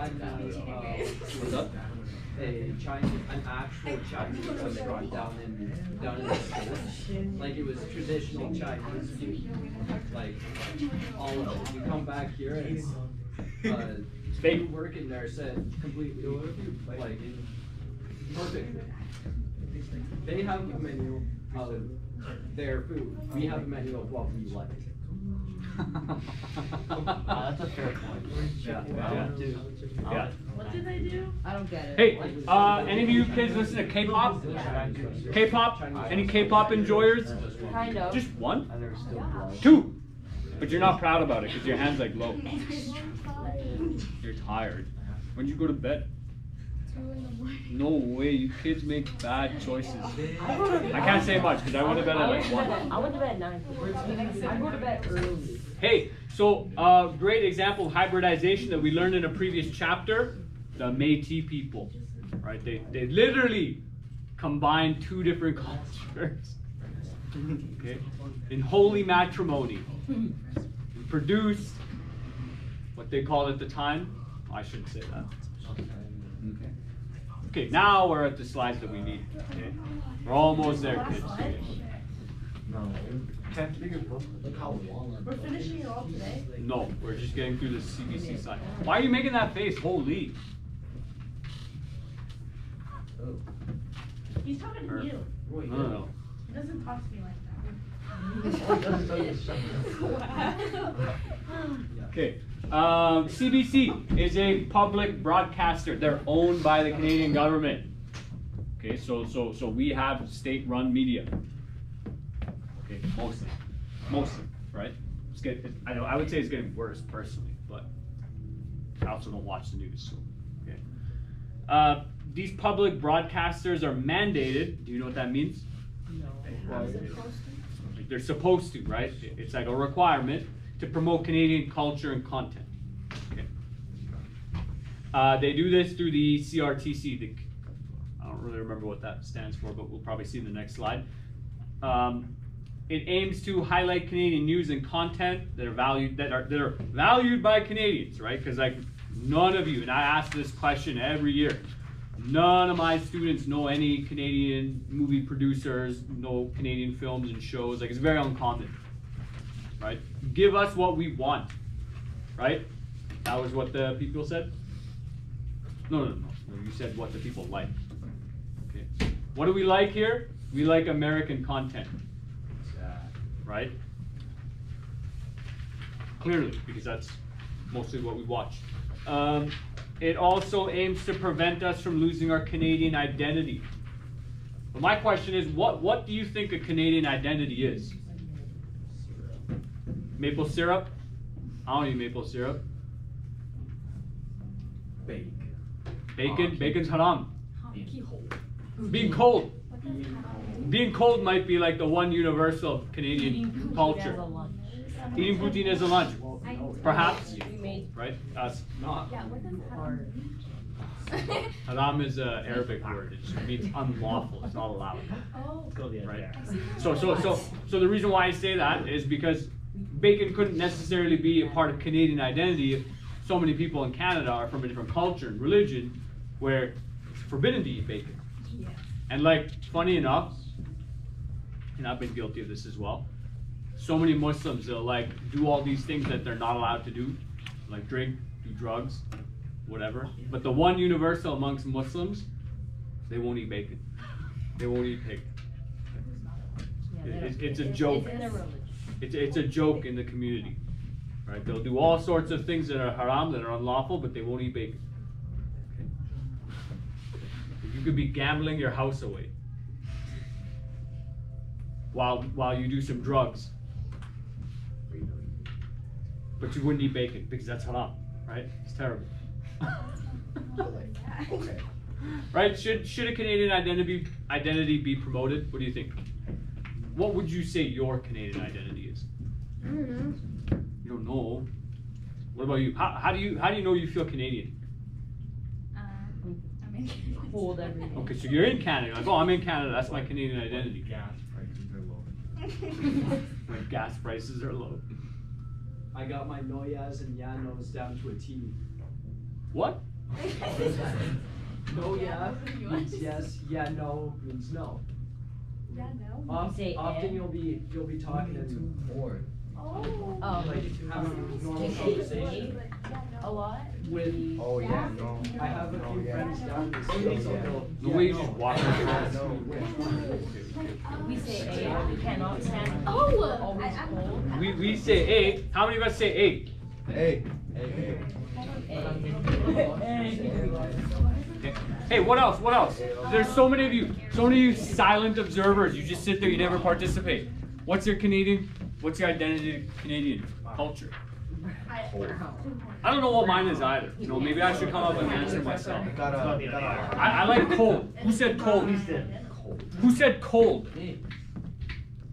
What's up? An actual Chinese restaurant down in the States. Like it was traditional Chinese food. Like all of it. You come back here and people working there said completely like perfect. They have a menu of their food. We have a menu of what we like. That's a fair point. Yeah. What did they do? I don't get it. Hey, any of you kids listen to K-pop? K-pop? Any K-pop enjoyers? Kind of. Just one? And there's still blood. Two. But you're not proud about it because your hand's like low. You're tired. When did you go to bed? 2 in the morning. No way, you kids make bad choices. I can't say much because I went to bed at like 1. I went to bed at 9. I go to bed early. Hey, so great example of hybridization that we learned in a previous chapter, the Métis people, right? They literally combined 2 different cultures, okay, in holy matrimony, and produced what they called at the time. I shouldn't say that. Okay. Okay, now we're at the slides that we need. Okay, we're almost there, kids. We're finishing it all today. No, we're just getting through the CBC side. Why are you making that face? Holy. He's talking to you. No. He doesn't talk to me like Okay. CBC is a public broadcaster. They're owned by the Canadian government. Okay, so we have state-run media. Okay, mostly, right? I would say it's getting worse personally, but I also don't watch the news. So, okay. These public broadcasters are mandated. Do you know what that means? No. They're supposed to, right? It's like a requirement to promote Canadian culture and content. Okay. They do this through the CRTC. I don't really remember what that stands for, but we'll probably see in the next slide. It aims to highlight Canadian news and content that are valued by Canadians, right? Because like none of you, and I ask this question every year, none of my students know any Canadian movie producers, know Canadian films and shows. Like it's very uncommon, right? Give us what we want, right? That was what the people said? No. You said what the people like. Okay. What do we like here? We like American content, right? Clearly, because that's mostly what we watch. It also aims to prevent us from losing our Canadian identity. But my question is, what do you think a Canadian identity is? Maple syrup? I don't eat maple syrup. Bacon? Bacon's haram. Being cold. Being cold might be like the one universal Canadian culture. Eating poutine as a lunch. Perhaps. Right? Us. Not. Haram is an Arabic word. It just means unlawful. It's not allowed. Right? So the reason why I say that is because bacon couldn't necessarily be a part of Canadian identity if so many people in Canada are from a different culture and religion where it's forbidden to eat bacon. Yeah. And like, funny enough, and I've been guilty of this as well, so many Muslims, they'll like do all these things that they're not allowed to do, like drink, do drugs, whatever. But the one universal amongst Muslims, they won't eat bacon. They won't eat pig. It's a joke. It's a joke in the community, right? They'll do all sorts of things that are haram, that are unlawful, but they won't eat bacon. Okay. You could be gambling your house away while you do some drugs, but you wouldn't eat bacon because that's haram, right? It's terrible. Okay. Right? Should a Canadian identity be promoted? What do you think? What would you say your Canadian identity is? I don't know. You don't know. What about you? How do you know you feel Canadian? I'm in Cold every day. Okay, so you're in Canada. Like, oh, I'm in Canada. That's my Canadian identity. Gas prices are low. When gas prices are low. I got my Noyas and Yanos down to a T. What? No, yeah means yes. Yeah, no means no. Yeah, no. Say Often eh. you'll be talking and More. Oh. like having normal conversation A lot? with. Oh yeah, no. I have a few yeah. friends down in the States, so they'll. The way you just walk They'll around. ask me which one. We say A, we cannot stand. Oh! Always cold. We say A. How many of us say A? Hey. Okay. Hey, what else? What else? There's so many of you silent observers. You just sit there, you never participate. What's your Canadian? What's your identity of Canadian culture? I don't know what mine is either. You know, maybe I should come up with an answer myself. I like cold. Who said cold? Who said cold?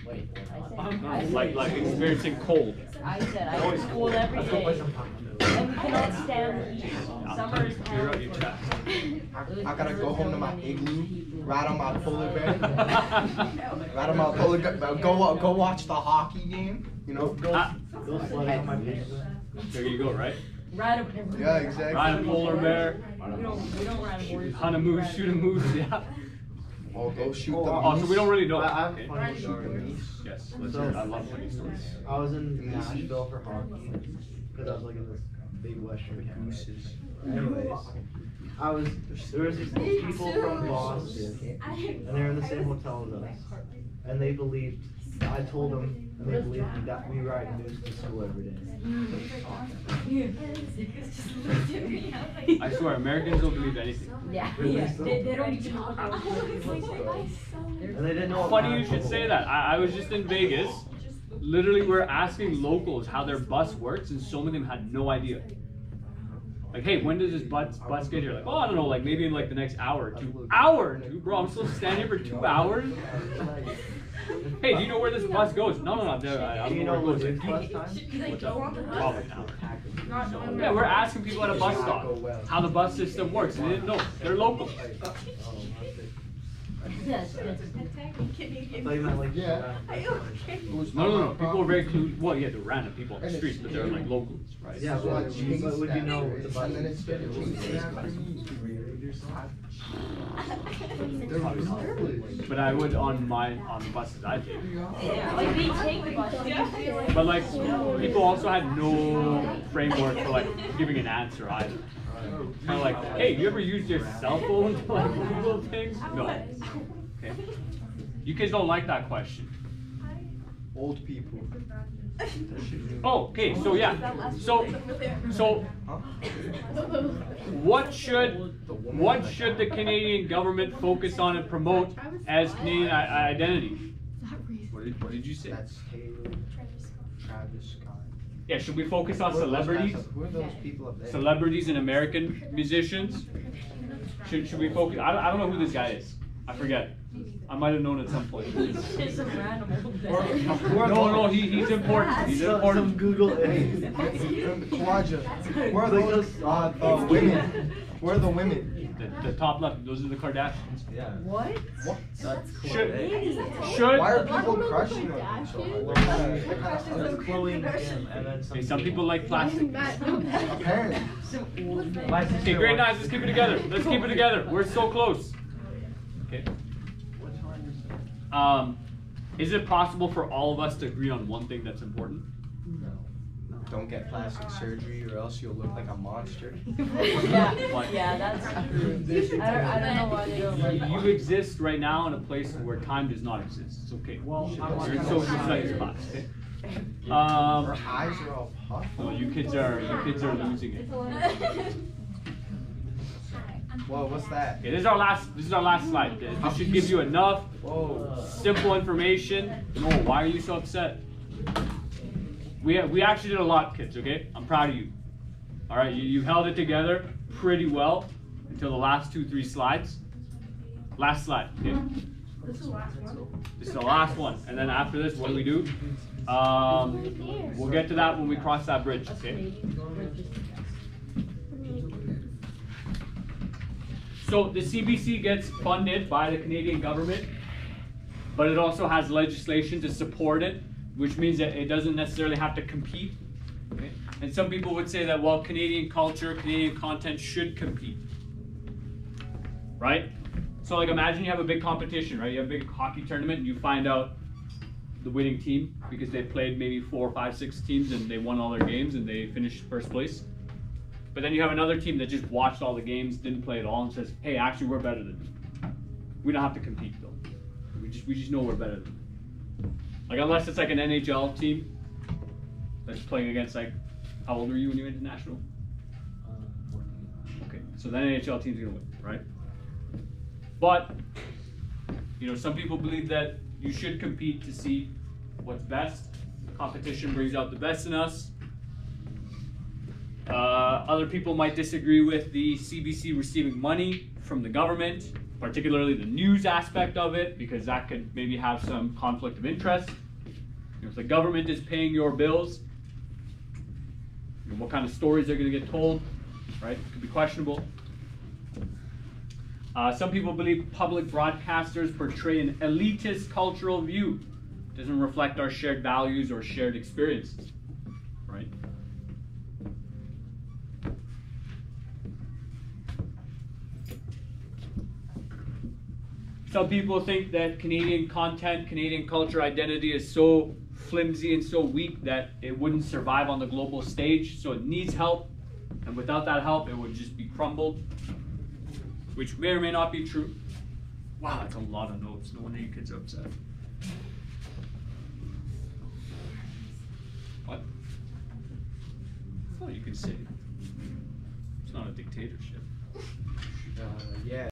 Like experiencing cold. I said I was cold every day. And we cannot stand the heat. Summer is Clear out your hell. chest. I gotta go home to my igloo, ride on my polar bear, ride on my polar bear, go watch the hockey game. You know, go. There you go, right? Ride a Yeah, exactly. Ride a polar bear, We don't ride a horse. hunt a moose, shoot a moose, yeah. Oh, go shoot the Oh, so we don't really know. I have Okay. a funny story. Yes, let's hear it. I love funny stories. I was in Nashville for hockey because I was like in this big Western campus. Anyways, there was these people from Boston, and they were in the same hotel as us, and they believed. I told them, and they believed that we ride moose to school every day. I swear, Americans don't believe anything. Yeah, they don't even know what And they didn't know. what Funny you manitoba should say was. that. I was just in Vegas. Literally, we're asking locals how their bus works, and so many of them had no idea. Like, hey, when does this bus get here? Like, oh, I don't know, like maybe in like the next hour or two. Hour or two? Bro, I'm supposed to stand here for 2 hours? Hey, do you know where this bus goes? No, I Do don't you know know where what it it goes. bus time? What's up? Probably an hour. Yeah, Yeah, we're asking people at a bus stop how the bus system works. They didn't know. They're local. Yes, I thought you meant like Yeah. No. People are very clued. Well, yeah, they're random people on the streets, but they're like locals, right? Yeah, but would you know what the bus And then is? it's been chasing after me. But I would on the buses I take. Like we take the bus. But like people also had no framework for like giving an answer either. Kind of like, hey, you ever used your cell phone to like Google things? No. Okay. You kids don't like that question. Old people. Oh, okay. So yeah. So what should the Canadian government focus on and promote as Canadian identity? What did you say? That's Taylor, Travis Scott. Yeah, should we focus on celebrities? Who are those people up there? Celebrities and American musicians? Should we focus? I don't know who this guy is. I forget. I might have known at some point. It's some random old No, he's important. He's important. Some Google Kawaja. Where are those women? Where are the women? The top left, those are the Kardashians. Yeah. What? What? That's Should Why are people crushing on each other? That's Chloe and Kim, and then Hey, some people like plastic. Apparently. Some old man. Okay, great, nice. Let's keep it together. Let's keep it together. We're so close. Okay. Is it possible for all of us to agree on one thing that's important? Don't get plastic surgery or else you'll look like a monster. Yeah, that's true. I don't know why they don't like that. You exist right now in a place where time does not exist. It's okay. You're in social studies class. Okay? Her eyes are all puffed. Well, you kids are losing it. Whoa, what's that? Okay, this is our last slide. This should give you enough simple information. No, why are you so upset? We actually did a lot, kids, okay? I'm proud of you. All right, you held it together pretty well until the last 2-3 slides. Last slide, okay? This is the last one. This is the last one. And then after this, what do we do? We'll get to that when we cross that bridge, okay? So the CBC gets funded by the Canadian government, but it also has legislation to support it, which means that it doesn't necessarily have to compete. Okay? And some people would say that, well, Canadian culture, Canadian content should compete, right? So like imagine you have a big competition, right? You have a big hockey tournament and you find out the winning team because they played maybe 4, 5, 6 teams and they won all their games and they finished first place. But then you have another team that just watched all the games, didn't play at all, and says, hey, actually we're better than you. We don't have to compete though. We just know we're better than you. Like unless it's like an NHL team that's playing against like, how old were you when you went to national? 14. Okay, so then NHL team's gonna win, right? But, you know, some people believe that you should compete to see what's best. Competition brings out the best in us. Other people might disagree with the CBC receiving money from the government, particularly the news aspect of it, because that could maybe have some conflict of interest. You know, if the government is paying your bills, you know, what kind of stories are going to get told, right? It could be questionable. Some people believe public broadcasters portray an elitist cultural view. It doesn't reflect our shared values or shared experiences, right? Some people think that Canadian content, Canadian culture identity is so flimsy and so weak that it wouldn't survive on the global stage, so it needs help, and without that help it would just be crumbled, which may or may not be true. Wow, that's a lot of notes. No wonder you kids are upset. What? Oh, you can say. It's not a dictatorship. Yeah.